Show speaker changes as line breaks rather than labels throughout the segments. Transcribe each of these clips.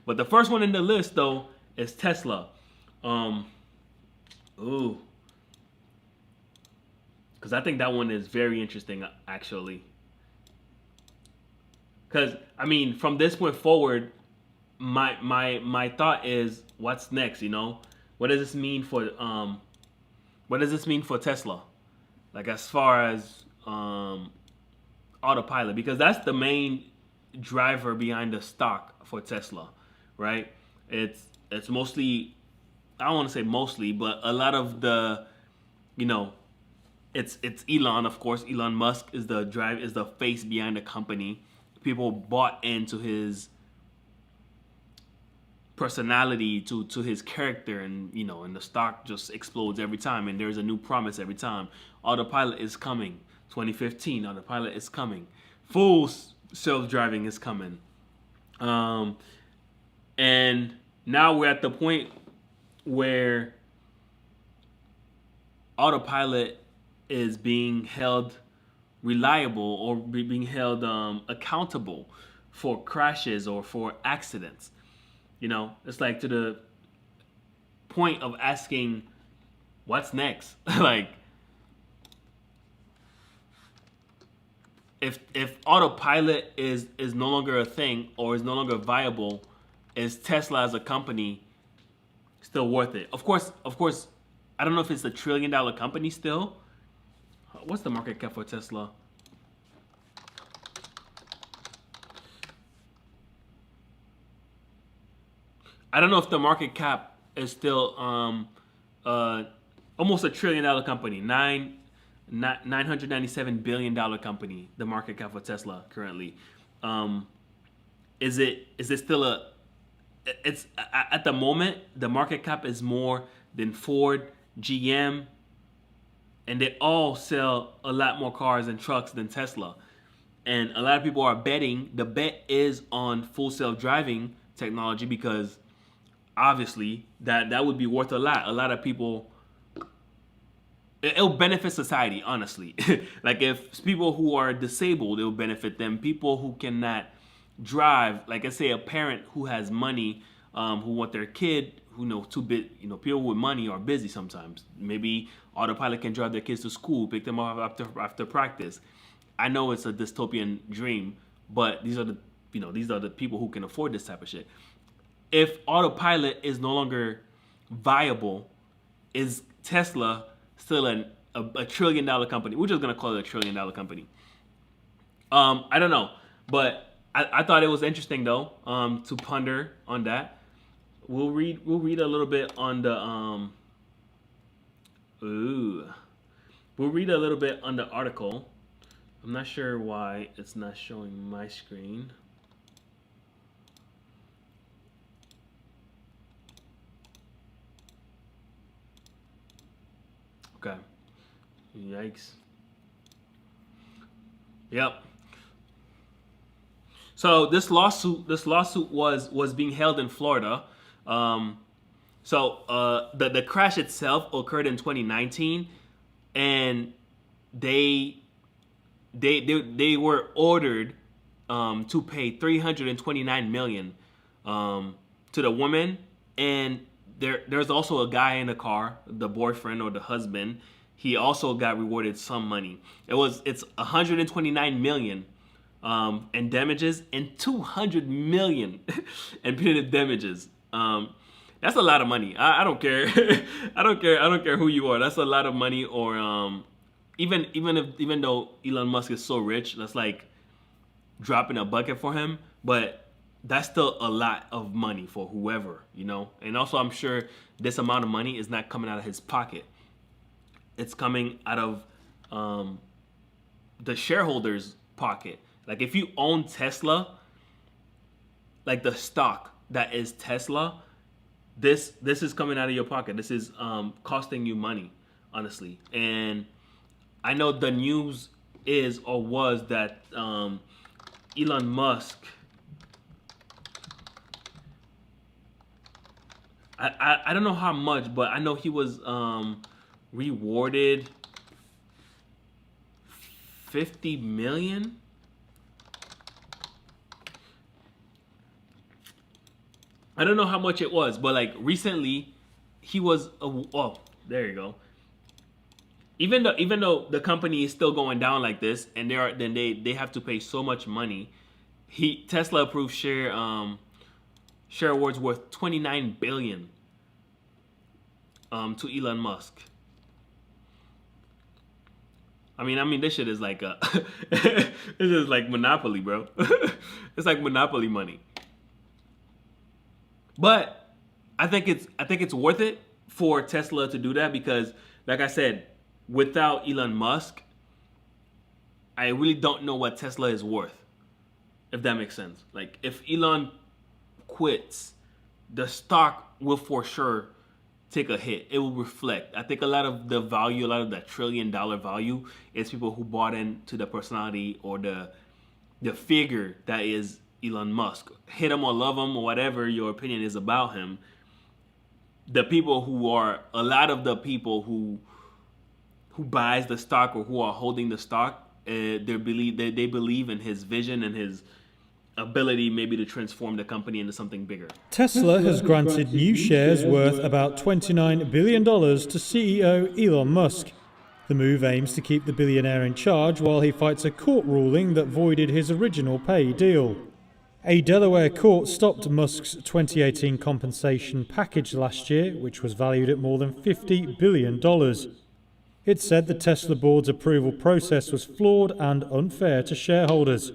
But the first one in the list though is Tesla. Um, ooh, because I think that one is very interesting actually. Because I mean, from this point forward, my thought is, what's next? You know, what does this mean for what does this mean for Tesla? Like as far as AutoPilot, because that's the main driver behind the stock for Tesla, right? It's mostly, I don't want to say mostly, but a lot of the, you know, it's Elon, of course. Elon Musk is the face behind the company. People bought into his personality, to his character, and and the stock just explodes every time, and there's a new promise every time. Autopilot is coming. 2015, Autopilot is coming. Full self-driving is coming. um and now we're at the point where Autopilot is being held reliable, or being held accountable for crashes or for accidents. It's like to the point of asking, what's next? Like, if Autopilot is no longer a thing, or is no longer viable, is Tesla as a company still worth it? Of course, I don't know if it's a $1 trillion company still. What's the market cap for Tesla? I don't know if the market cap is still uh almost $1 trillion company. 997 billion dollar company. The market cap for Tesla currently. Um, is it still a? It's at the moment the market cap is more than Ford, GM, and they all sell a lot more cars and trucks than Tesla. And a lot of people are betting. The bet is on full self driving technology, because obviously that would be worth a lot. A lot of people, it'll benefit society, honestly. Like if people who are disabled, it'll benefit them. People who cannot drive, like I say, a parent who has money, who want their kid, who know too bit, people with money are busy sometimes. Maybe Autopilot can drive their kids to school, pick them up after practice. I know it's a dystopian dream, but these are the people who can afford this type of shit. If Autopilot is no longer viable, is Tesla still a $1 trillion company? We're just gonna call it a $1 trillion company. I don't know, but I thought it was interesting though, to ponder on that. We'll read a little bit on the ooh we'll read a little bit on the article. I'm not sure why it's not showing my screen. Okay. Yikes. Yep. So this lawsuit was being held in Florida. Um, the crash itself occurred in 2019, and they they were ordered to pay 329 million to the woman, and there's also a guy in the car, the boyfriend or the husband. He also got rewarded some money. It's 129 million in damages, and 200 million in punitive damages. That's a lot of money. I don't care. I don't care. I don't care who you are. That's a lot of money. Or even though Elon Musk is so rich, that's like dropping a bucket for him. But that's still a lot of money for whoever. And also, I'm sure this amount of money is not coming out of his pocket. It's coming out of the shareholders' pocket. Like if you own Tesla, like the stock that is Tesla, this is coming out of your pocket. This is costing you money, honestly. And I know the news is, or was, that Elon Musk. I don't know how much, but I know he was rewarded 50 million. I don't know how much it was, but like recently, he was. Oh, there you go. Even though the company is still going down like this, and they have to pay so much money. Tesla approved share awards worth $29 billion to Elon Musk. I mean, this shit is like this is like monopoly, bro. It's like monopoly money. But I think it's worth it for Tesla to do that because, like I said, without Elon Musk, I really don't know what Tesla is worth. If that makes sense. Like if Elon quits, the stock will for sure take a hit. It will reflect. I think a lot of the value, a lot of that $1 trillion value is people who bought into the personality or the figure that is Elon Musk. Hate him or love him or whatever your opinion is about him. A lot of the people who buys the stock or who are holding the stock, they believe in his vision and his ability maybe to transform the company into something bigger.
Tesla has granted new shares worth about $29 billion to CEO Elon Musk. The move aims to keep the billionaire in charge while he fights a court ruling that voided his original pay deal. A Delaware court stopped Musk's 2018 compensation package last year, which was valued at more than $50 billion. It said the Tesla board's approval process was flawed and unfair to shareholders.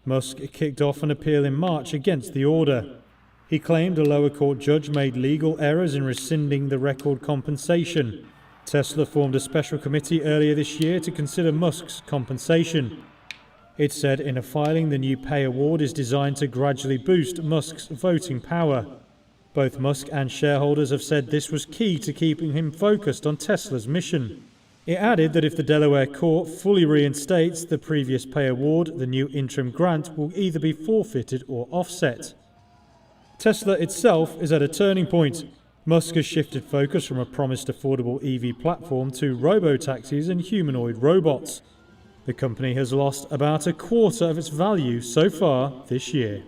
Musk kicked off an appeal in March against the order. He claimed a lower court judge made legal errors in rescinding the record compensation. Tesla formed a special committee earlier this year to consider Musk's compensation. It said in a filing the new pay award is designed to gradually boost Musk's voting power. Both Musk and shareholders have said this was key to keeping him focused on Tesla's mission. It added that if the Delaware court fully reinstates the previous pay award, the new interim grant will either be forfeited or offset. Tesla itself is at a turning point. Musk has shifted focus from a promised affordable EV platform to robo-taxis and humanoid robots. The company has lost about a quarter of its value so far this year.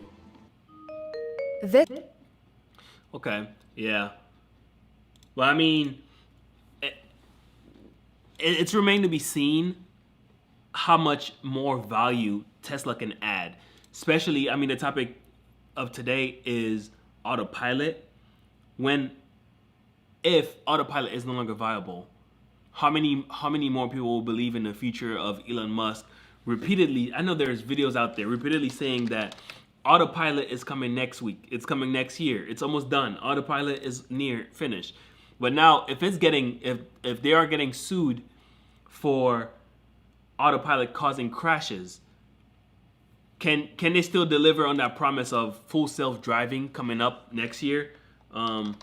Okay, yeah. Well, I mean, it's remained to be seen how much more value Tesla can add. Especially, I mean, the topic of today is AutoPilot. If AutoPilot is no longer viable, how many more people will believe in the future of Elon Musk? Repeatedly, I know there's videos out there repeatedly saying that AutoPilot is coming next week. It's coming next year. It's almost done. AutoPilot is near finished. But now, if they are getting sued for AutoPilot causing crashes, can they still deliver on that promise of full self-driving coming up next year? I'm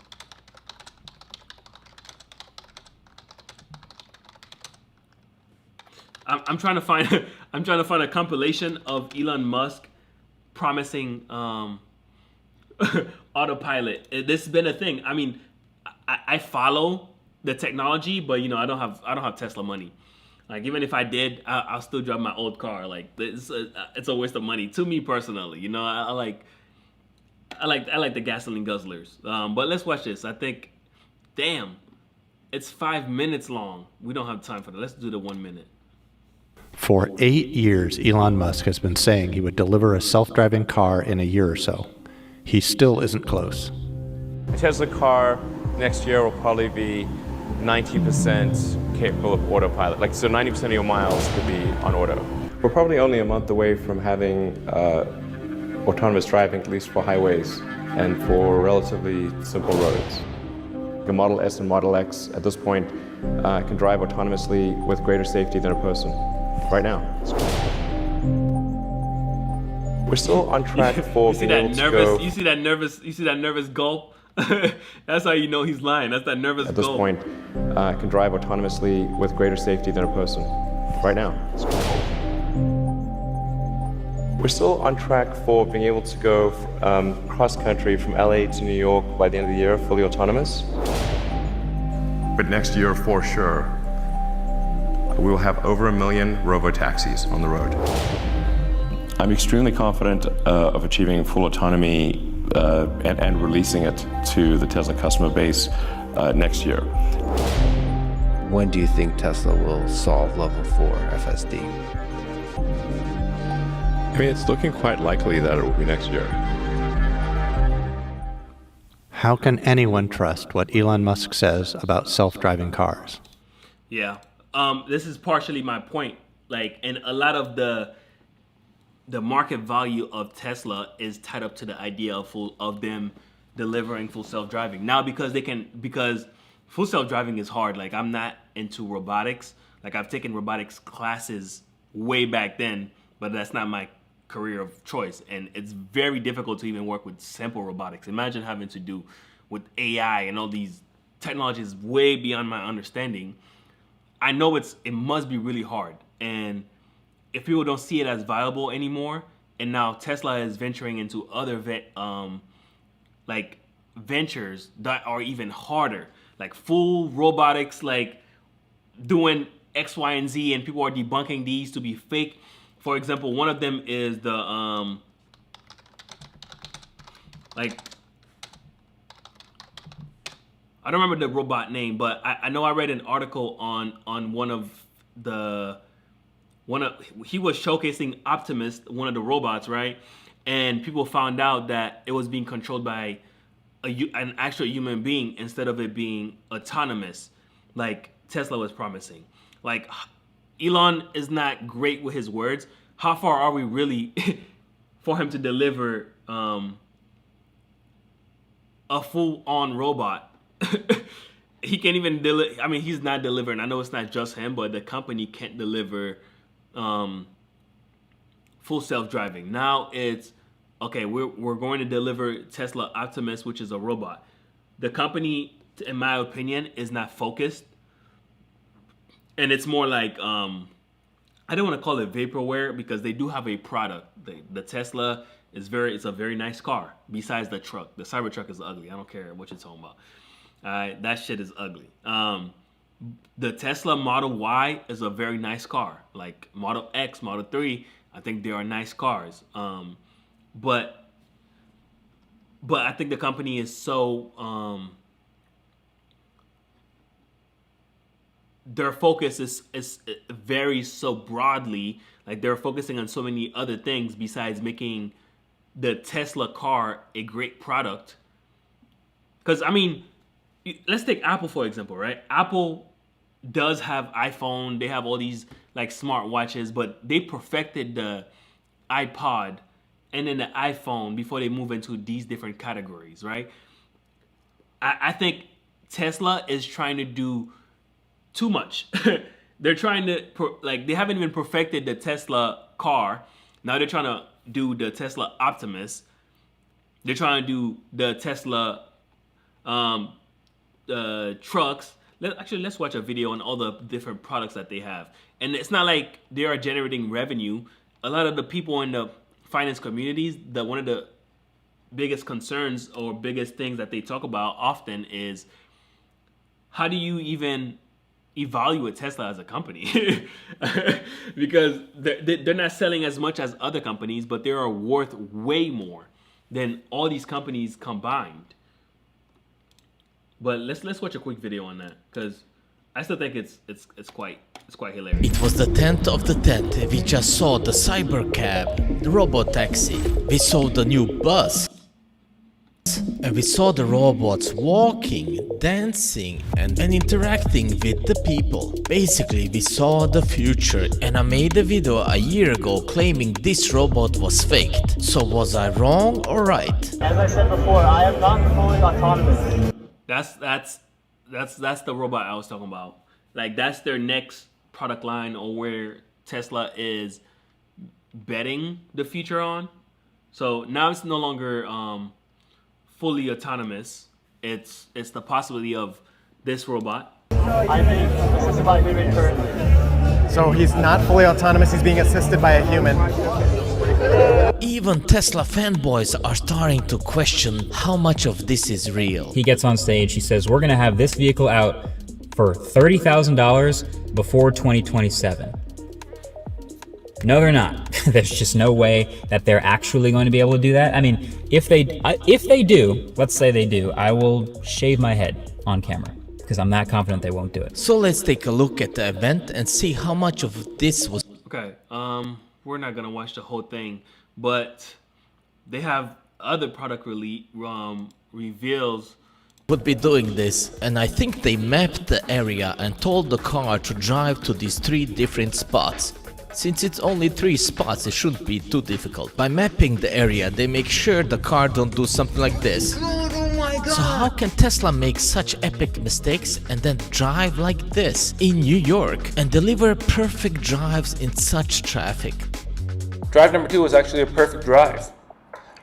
trying to find a compilation of Elon Musk promising AutoPilot. This has been a thing. I mean, I follow the technology, but I don't have Tesla money. Like even if I did, I'll still drive my old car. Like it's a waste of money to me personally. I like the gasoline guzzlers. But let's watch this. I think, damn, it's 5 minutes long. We don't have time for that. Let's do the 1 minute.
For 8 years, Elon Musk has been saying he would deliver a self-driving car in a year or so. He still isn't close.
A Tesla car next year will probably be 90% capable of autopilot. So 90% of your miles could be on auto. We're probably only a month away from having autonomous driving, at least for highways and for relatively simple roads. The Model S and Model X at this point can drive autonomously with greater safety than a person right now. We're still on track for being able to go.
You see that nervous gulp? That's how you know he's lying. That's that nervous gulp.
At this point, can drive autonomously with greater safety than a person right now. We're still on track for being able to go cross country from LA to New York by the end of the year, fully autonomous.
But next year, for sure, we will have over 1 million robo-taxis on the road.
I'm extremely confident of achieving full autonomy
and releasing it to the Tesla customer base next year.
When do you think Tesla will solve level 4 FSD?
I mean, it's looking quite likely that it will be next year.
How can anyone trust what Elon Musk says about self-driving cars?
Yeah. This is partially my point. Like, and a lot of the market value of Tesla is tied up to the idea of them delivering full self-driving. Now, because full self-driving is hard. Like, I'm not into robotics. Like, I've taken robotics classes way back then, but that's not my career of choice. And it's very difficult to even work with simple robotics. Imagine having to do with AI and all these technologies way beyond my understanding. I know it must be really hard. And if people don't see it as viable anymore, and now Tesla is venturing into other ventures that are even harder, like full robotics, like doing X, Y, and Z, and people are debunking these to be fake. For example, one of them is the I don't remember the robot name, but I know I read an article on he was showcasing Optimus, one of the robots, right? And people found out that it was being controlled by an actual human being instead of it being autonomous, like Tesla was promising. Like, Elon is not great with his words. How far are we really for him to deliver a full-on robot? He can't even deliver. I mean, he's not delivering. I know it's not just him, but the company can't deliver full self-driving. Now it's okay. We're going to deliver Tesla Optimus, which is a robot. The company, in my opinion, is not focused, and it's more like I don't want to call it vaporware because they do have a product. The Tesla is it's a very nice car. Besides the truck, the Cybertruck is ugly. I don't care what you're talking about. That shit is ugly. The Tesla Model Y is a very nice car. Like Model X, Model 3, I think they are nice cars. But I think the company is so their focus is varies so broadly. Like, they're focusing on so many other things besides making the Tesla car a great product. Because, I mean, let's take Apple, for example, right? Apple does have iPhone. They have all these, like, smart watches, but they perfected the iPod and then the iPhone before they move into these different categories, right? I think Tesla is trying to do too much. They're trying to, they haven't even perfected the Tesla car. Now they're trying to do the Tesla Optimus. They're trying to do the Tesla trucks. Let's watch a video on all the different products that they have. And it's not like they are generating revenue. A lot of the people in the finance communities, one of the biggest concerns or biggest things that they talk about often is, how do you even evaluate Tesla as a company? Because they're not selling as much as other companies, but they are worth way more than all these companies combined. But let's watch a quick video on that, because I still think it's quite hilarious.
It was the 10th of the 10th. We just saw the Cybercab, the robot taxi. We saw the new bus. And we saw the robots walking, dancing and interacting with the people. Basically, we saw the future, and I made a video a year ago claiming this robot was faked. So was I wrong or right?
As I said before, I am not fully autonomous.
That's the robot I was talking about. Like, that's their next product line, or where Tesla is betting the future on. So now it's no longer fully autonomous. It's the possibility of this robot.
I think this is my moving currently.
So he's not fully autonomous, he's being assisted by a human.
Even Tesla fanboys are starting to question how much of this is real.
He gets on stage, he says, we're gonna have this vehicle out for $30,000 before 2027. No, they're not. There's just no way that they're actually going to be able to do that. I mean, if they do, let's say they do, I will shave my head on camera because I'm not confident they won't do it.
So let's take a look at the event and see how much of this was.
Okay, we're not gonna watch the whole thing, but they have other product reveals.
Would be doing this, and I think they mapped the area and told the car to drive to these 3 different spots. Since it's only 3 spots, it shouldn't be too difficult. By mapping the area, they make sure the car don't do something like this. So how can Tesla make such epic mistakes and then drive like this in New York and deliver perfect drives in such traffic?
Drive number 2 was actually a perfect drive.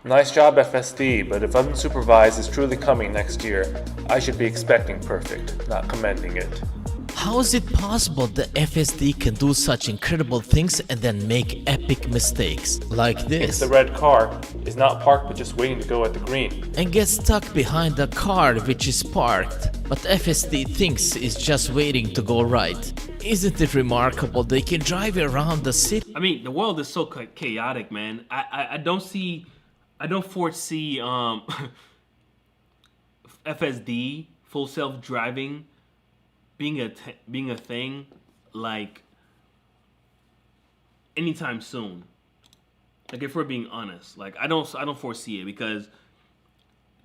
Nice job, FSD, but if unsupervised is truly coming next year, I should be expecting perfect, not commending it.
How is it possible the FSD can do such incredible things and then make epic mistakes like this?
The red car is not parked but just waiting to go at the green.
And gets stuck behind a car which is parked, but FSD thinks it's just waiting to go right. Isn't it remarkable they can drive around the city?
I mean, the world is so chaotic, man. I don't foresee FSD, full self-driving, being a thing like anytime soon. Like, if we're being honest, like I don't foresee it because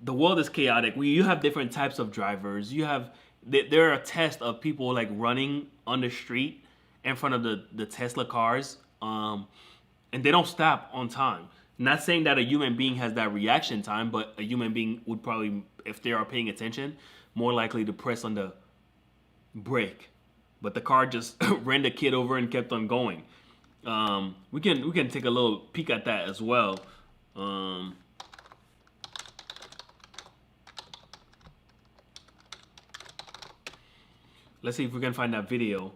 the world is chaotic. You have different types of drivers. There are tests of people like running on the street in front of the Tesla cars, and they don't stop on time. Not saying that a human being has that reaction time, but a human being would probably, if they are paying attention, more likely to press on the brake. But the car just ran the kid over and kept on going. We can take a little peek at that as well. Let's see if we can find that video.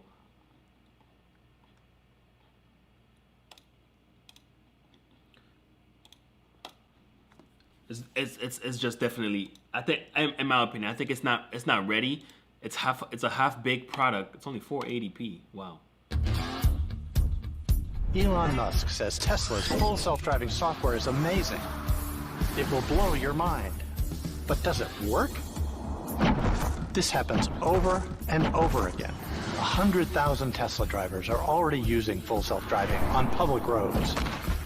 It's just definitely, I think, in my opinion, I think it's not ready. It's a half-baked product. It's only 480p. Wow.
Elon Musk says Tesla's full self-driving software is amazing. It will blow your mind. But does it work? This happens over and over again. 100,000 Tesla drivers are already using full self-driving on public roads.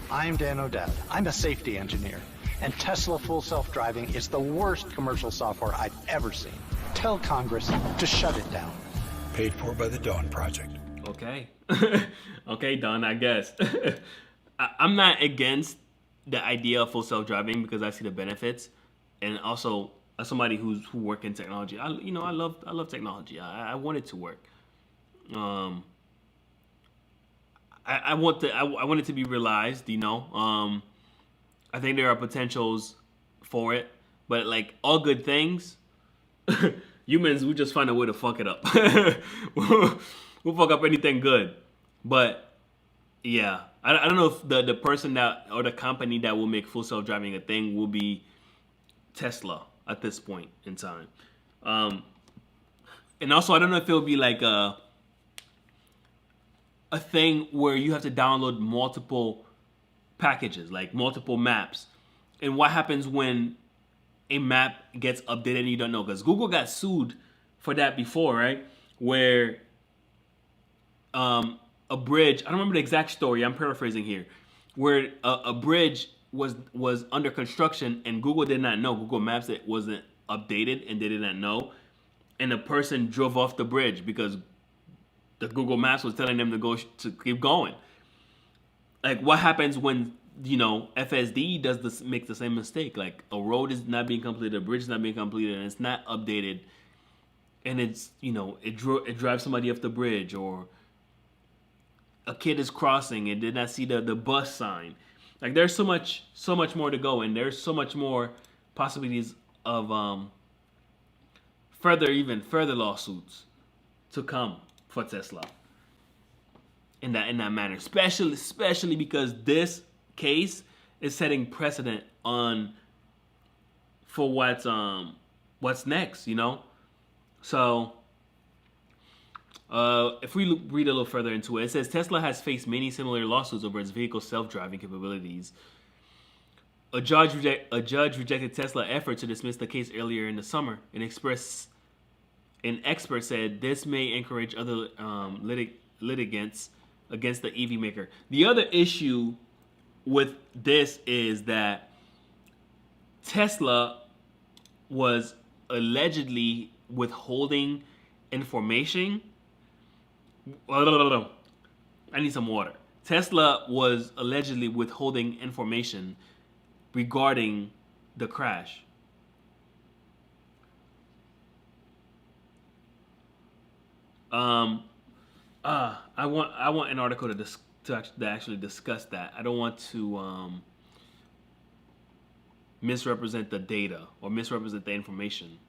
I'm Dan O'Dell. I'm a safety engineer. And Tesla full self-driving is the worst commercial software I've ever seen. Tell Congress to shut it down.
Paid for by the Dawn Project.
Okay. Okay, Dawn, I guess. I'm not against the idea of full self-driving because I see the benefits. And also, as somebody who works in technology, I love technology. I want it to work. I want it to be realized, I think there are potentials for it, but like all good things, humans, we just find a way to fuck it up. We'll fuck up anything good. But yeah, I don't know if the person that, or the company that will make full self-driving a thing will be Tesla at this point in time. And also, I don't know if it'll be like a thing where you have to download multiple packages, like multiple maps. And what happens when a map gets updated and you don't know? Because Google got sued for that before, right? Where a bridge, I don't remember the exact story, I'm paraphrasing here, where a bridge was under construction and Google did not know. Google Maps, it wasn't updated and they did not know. And the person drove off the bridge because the Google Maps was telling them to keep going. Like, what happens when, FSD makes the same mistake? Like, a road is not being completed, a bridge is not being completed, and it's not updated, and it's, it drives somebody off the bridge, or a kid is crossing and did not see the bus sign. Like, there's so much more to go, and there's so much more possibilities of further lawsuits to come for Tesla. In that manner, especially because this case is setting precedent for what's next, So If we read a little further into it, it says Tesla has faced many similar lawsuits over its vehicle's self-driving capabilities. A judge rejected Tesla's effort to dismiss the case earlier in the summer. An expert said this may encourage other litigants against the EV maker. The other issue with this is that Tesla was allegedly withholding information. I need some water. Tesla was allegedly withholding information regarding the crash. I want an article to actually discuss that. I don't want to misrepresent the data or misrepresent the information.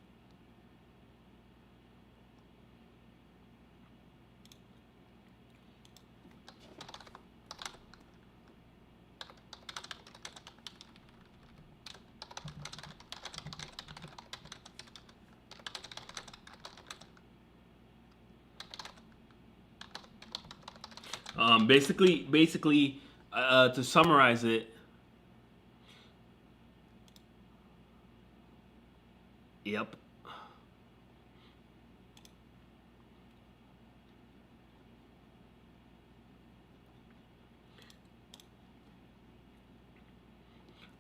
Basically, to summarize it, yep.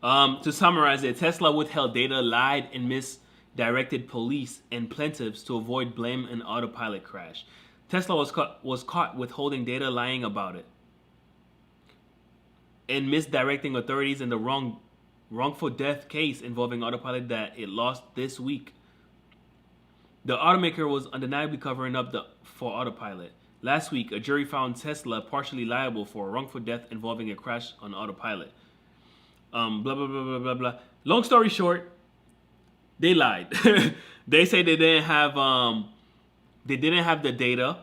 To summarize it, Tesla withheld data, lied, and misdirected police and plaintiffs to avoid blame in AutoPilot crash. Tesla was caught withholding data, lying about it, and misdirecting authorities in the wrongful death case involving AutoPilot that it lost this week. The automaker was undeniably covering up for AutoPilot. Last week, a jury found Tesla partially liable for a wrongful death involving a crash on AutoPilot. Blah blah blah blah blah blah. Long story short, they lied. They say they didn't have the data,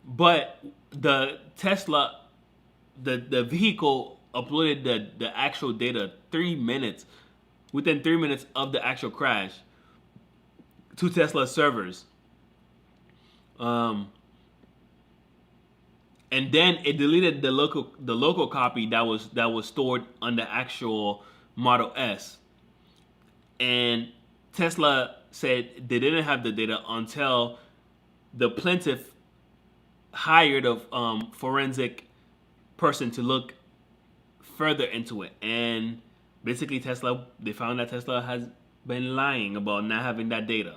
but the Tesla, the vehicle uploaded the actual data within 3 minutes of the actual crash to Tesla servers. And then it deleted the local copy that was stored on the actual Model S. And Tesla said they didn't have the data until the plaintiff hired a forensic person to look further into it. And basically they found that Tesla has been lying about not having that data.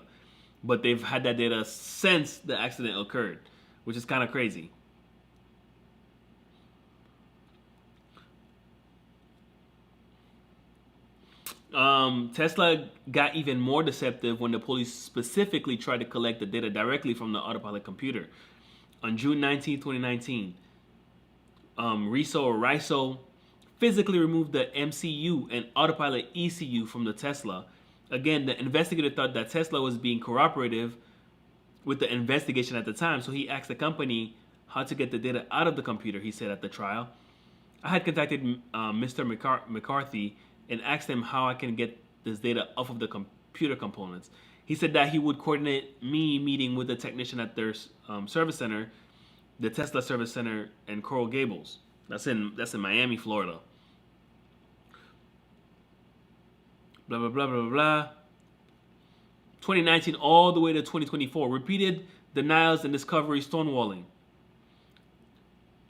But they've had that data since the accident occurred, which is kind of crazy. Tesla got even more deceptive when the police specifically tried to collect the data directly from the AutoPilot computer. On June 19, 2019, RISO physically removed the MCU and AutoPilot ECU from the Tesla. Again, the investigator thought that Tesla was being cooperative with the investigation at the time, so he asked the company how to get the data out of the computer, he said at the trial. I had contacted Mr. McCarthy and asked him how I can get this data off of the computer components. He said that he would coordinate me meeting with a technician at their service center, the Tesla service center in Coral Gables. That's in Miami, Florida. Blah, blah, blah, blah, blah. 2019 all the way to 2024. Repeated denials and discovery stonewalling.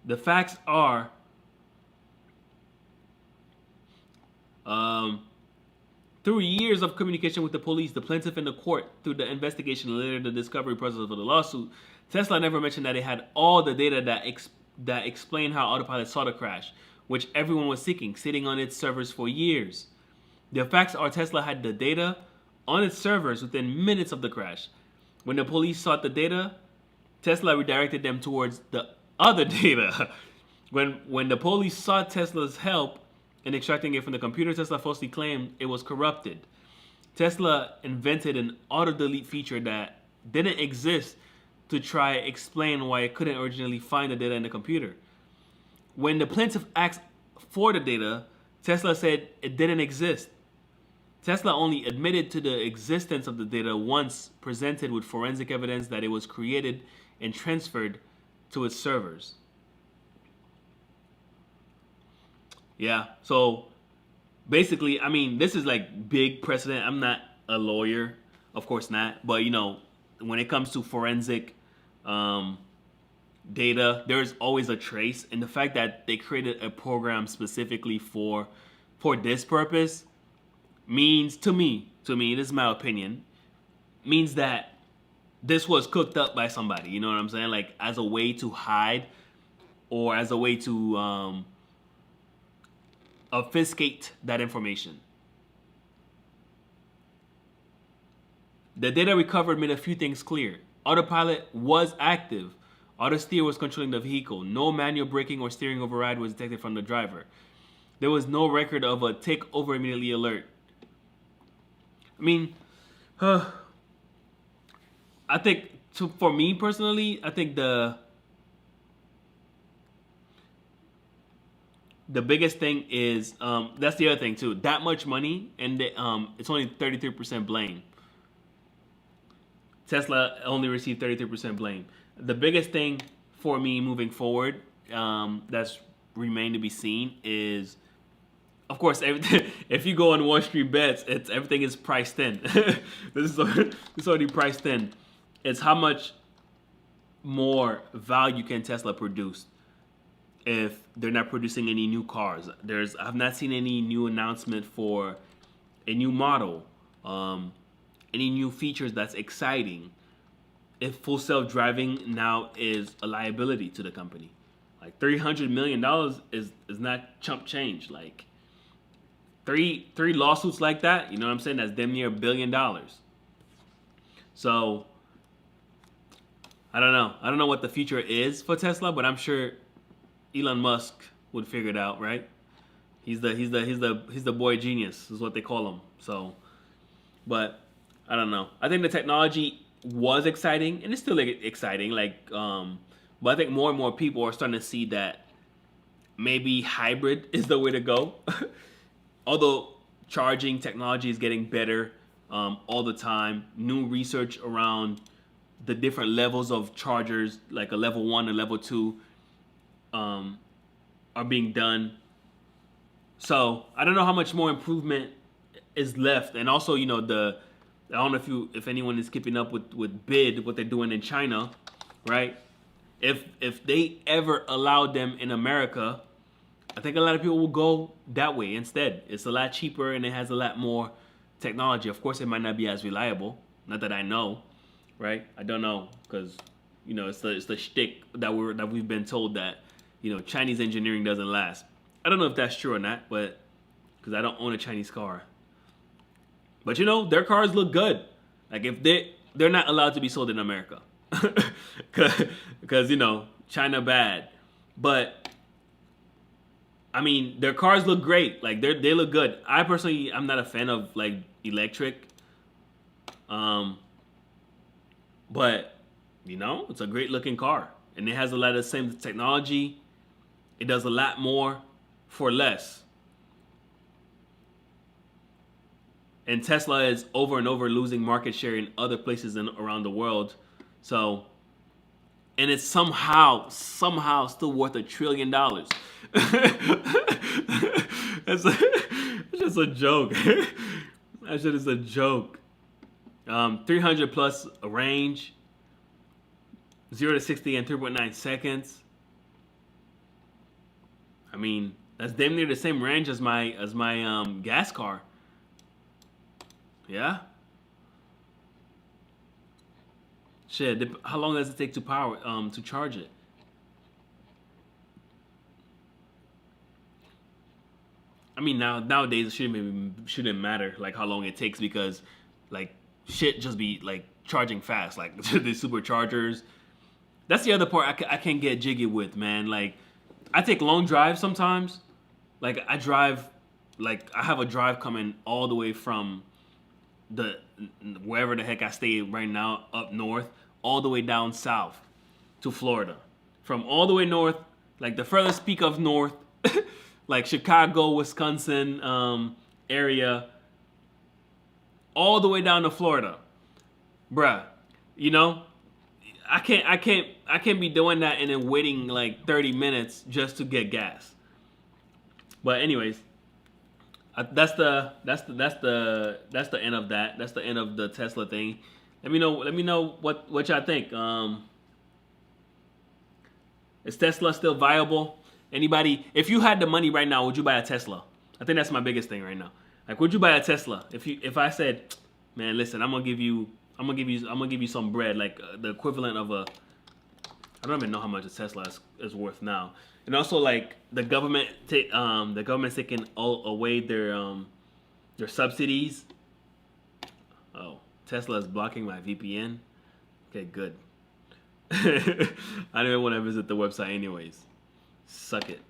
The facts are through years of communication with the police, the plaintiff, and the court, through the investigation and later the discovery process of the lawsuit, Tesla never mentioned that it had all the data that explained how AutoPilot saw the crash, which everyone was seeking, sitting on its servers for years. The facts are Tesla had the data on its servers within minutes of the crash. When the police sought the data, Tesla redirected them towards the other data. When the police sought Tesla's help in extracting it from the computer, Tesla falsely claimed it was corrupted. Tesla invented an auto-delete feature that didn't exist to try to explain why it couldn't originally find the data in the computer. When the plaintiff asked for the data, Tesla said it didn't exist. Tesla only admitted to the existence of the data once presented with forensic evidence that it was created and transferred to its servers. Yeah, so basically, I mean, this is like big precedent. I'm not a lawyer, of course not, but you know, when it comes to forensic data, there's always a trace, and the fact that they created a program specifically for this purpose means to me, this is my opinion, means that this was cooked up by somebody, you know what I'm saying? Like as a way to hide or as a way to obfuscate that information. The data recovered made a few things clear. AutoPilot was active. AutoSteer was controlling the vehicle. No manual braking or steering override was detected from the driver. There was no record of a take over immediately alert. I mean, I think for me personally, I think the biggest thing is that's the other thing too. That much money and it's only 33% blame. Tesla only received 33% blame. The biggest thing for me moving forward that's remained to be seen is, of course, if you go on Wall Street bets, everything is priced in. This is already priced in. It's how much more value can Tesla produce if they're not producing any new cars. I've not seen any new announcement for a new model, any new features that's exciting. If full self-driving now is a liability to the company, like $300 million is not chump change. Like three lawsuits like that, you know what I'm saying? That's damn near $1 billion. So I don't know. I don't know what the future is for Tesla, but I'm sure Elon Musk would figure it out, right? He's the boy genius, is what they call him. So, but I don't know. I think the technology was exciting, and it's still exciting. Like, but I think more and more people are starting to see that maybe hybrid is the way to go. Although charging technology is getting better all the time. New research around the different levels of chargers, like a level 1 and level 2, are being done. So I don't know how much more improvement is left. And also, you know, I don't know if anyone is keeping up with BID, what they're doing in China, right? If they ever allowed them in America, I think a lot of people will go that way instead. It's a lot cheaper and it has a lot more technology. Of course, it might not be as reliable. Not that I know, right? I don't know, because you know it's the shtick that we've been told that, you know, Chinese engineering doesn't last. I don't know if that's true or not, but because I don't own a Chinese car. But you know, their cars look good. Like if they're not allowed to be sold in America, because you know China bad. But I mean, their cars look great. Like they look good. I personally, I'm not a fan of like electric. But you know, it's a great looking car, and it has a lot of the same technology. It does a lot more for less. And Tesla is over and over losing market share in other places around the world. So, and it's somehow still worth $1 trillion. It's just a joke. That shit is a joke. 300 plus range, 0 to 60 in 3.9 seconds. I mean, that's damn near the same range as my gas car. Yeah. Shit, how long does it take to charge it? I mean, nowadays it shouldn't matter like how long it takes, because like shit just be like charging fast, like the superchargers. That's the other part I can't get jiggy with, man. Like I take long drives sometimes. Like I have a drive coming all the way from wherever the heck I stay right now up north, all the way down south to Florida. From all the way north, like the furthest peak of north, like Chicago, Wisconsin area, all the way down to Florida, bruh. You know, I can't be doing that and then waiting like 30 minutes just to get gas. But anyways, that's the end of that. That's the end of the Tesla thing. Let me know what y'all think. Is Tesla still viable? Anybody, if you had the money right now, would you buy a Tesla? I think that's my biggest thing right now. Like, would you buy a Tesla? If I said, man, listen, I'm gonna give you some bread, like the equivalent of a, I don't even know how much a Tesla is worth now. And also, like, the government's taking all away their subsidies. Oh, Tesla is blocking my VPN. Okay, good. I don't even want to visit the website anyways. Suck it.